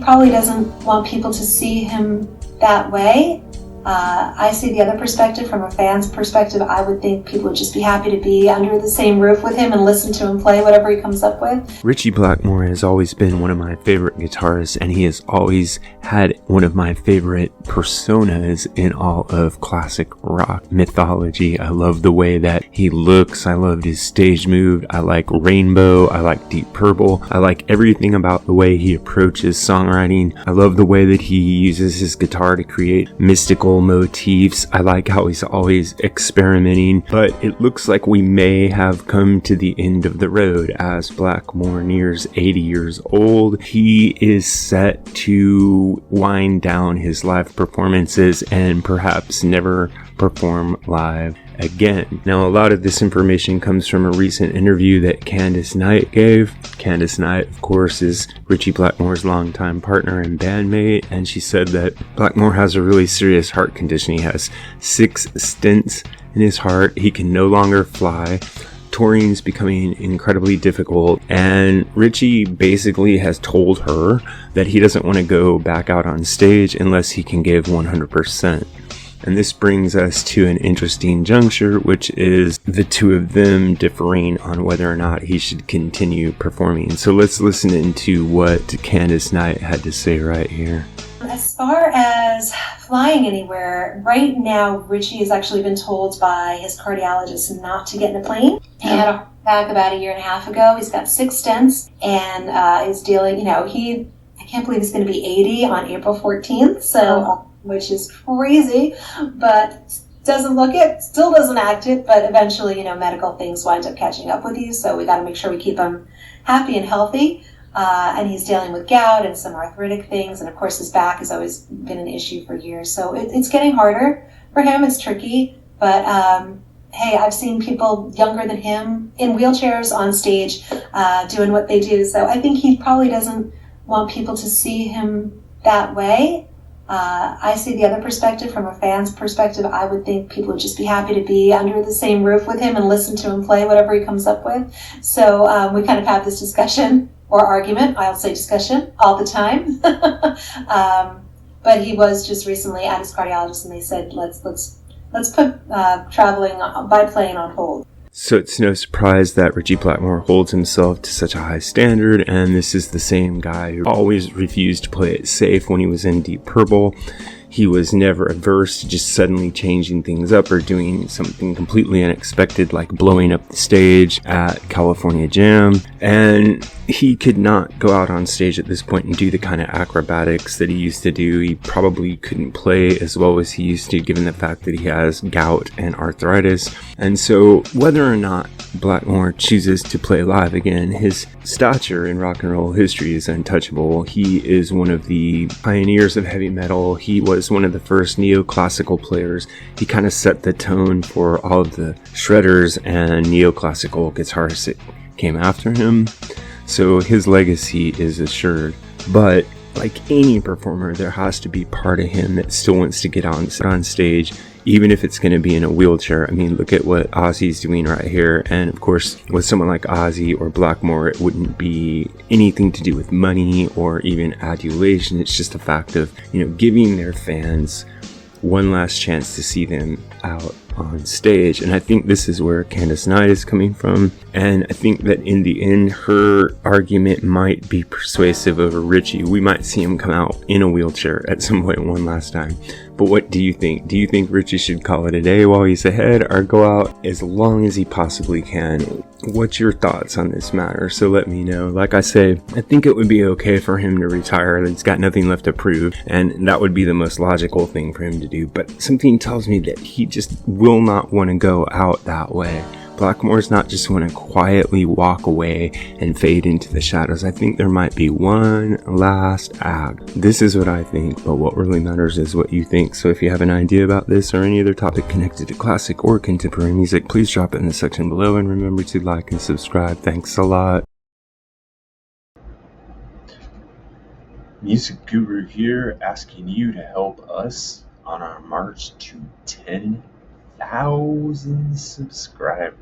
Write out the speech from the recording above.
probably doesn't want people to see him that way. I see the other perspective. From a fan's perspective, I would think people would just be happy to be under the same roof with him and listen to him play whatever he comes up with. Ritchie Blackmore has always been one of my favorite guitarists, and he has always had one of my favorite personas in all of classic rock mythology. I love the way that he looks. I loved his stage move. I like Rainbow. I like Deep Purple. I like everything about the way he approaches songwriting. I love the way that he uses his guitar to create mystical motifs. I like how he's always experimenting, but it looks like we may have come to the end of the road as Blackmore nears 80 years old. He is set to wind down his live performances and perhaps never perform live again. Now, a lot of this information comes from a recent interview that Candace Knight gave. Candace Knight, of course, is Ritchie Blackmore's longtime partner and bandmate, and she said that Blackmore has a really serious heart condition. He has 6 stents in his heart. He can no longer fly. Touring's becoming incredibly difficult, and Ritchie basically has told her that he doesn't want to go back out on stage unless he can give 100%. And this brings us to an interesting juncture, which is the two of them differing on whether or not he should continue performing. So let's listen into what Candace Knight had to say right here. As far as flying anywhere, right now Ritchie has actually been told by his cardiologist not to get in a plane. He had a heart attack about 1.5 years ago. He's got 6 stents and is dealing, I can't believe he's going to be 80 on April 14th. So... which is crazy, but doesn't look it, still doesn't act it, but eventually, medical things wind up catching up with you, so we got to make sure we keep him happy and healthy. And he's dealing with gout and some arthritic things, and of course his back has always been an issue for years, so it's getting harder for him. It's tricky, but hey, I've seen people younger than him in wheelchairs on stage doing what they do, so I think he probably doesn't want people to see him that way. I see the other perspective. From a fan's perspective, I would think people would just be happy to be under the same roof with him and listen to him play whatever he comes up with. So we kind of have this discussion or argument. I'll say discussion all the time. But he was just recently at his cardiologist, and they said let's put traveling by plane on hold. So it's no surprise that Ritchie Blackmore holds himself to such a high standard, and this is the same guy who always refused to play it safe when he was in Deep Purple. He was never averse to just suddenly changing things up or doing something completely unexpected, like blowing up the stage at California Jam. And he could not go out on stage at this point and do the kind of acrobatics that he used to do. He probably couldn't play as well as he used to, given the fact that he has gout and arthritis. And so whether or not Blackmore chooses to play live again, his stature in rock and roll history is untouchable. He is one of the pioneers of heavy metal. He was one of the first neoclassical players. He kind of set the tone for all of the shredders and neoclassical guitarists that came after him. So his legacy is assured. But like any performer, there has to be part of him that still wants to get on stage, even if it's going to be in a wheelchair. I mean, look at what Ozzy's doing right here. And of course, with someone like Ozzy or Blackmore, it wouldn't be anything to do with money or even adulation. It's just a fact of, giving their fans one last chance to see them out on stage. And I think this is where Candace Knight is coming from. And I think that in the end, her argument might be persuasive over Ritchie. We might see him come out in a wheelchair at some point one last time. But what do you think? Do you think Ritchie should call it a day while he's ahead, or go out as long as he possibly can? What's your thoughts on this matter? So let me know. Like I say, I think it would be okay for him to retire. He's got nothing left to prove, and that would be the most logical thing for him to do. But something tells me that he just will not want to go out that way. Blackmore's not just want to quietly walk away and fade into the shadows. I think there might be one last act. This is what I think, but what really matters is what you think. So if you have an idea about this or any other topic connected to classic or contemporary music, please drop it in the section below, and remember to like and subscribe. Thanks a lot. Music Guru here, asking you to help us on our march to 10,000 subscribers.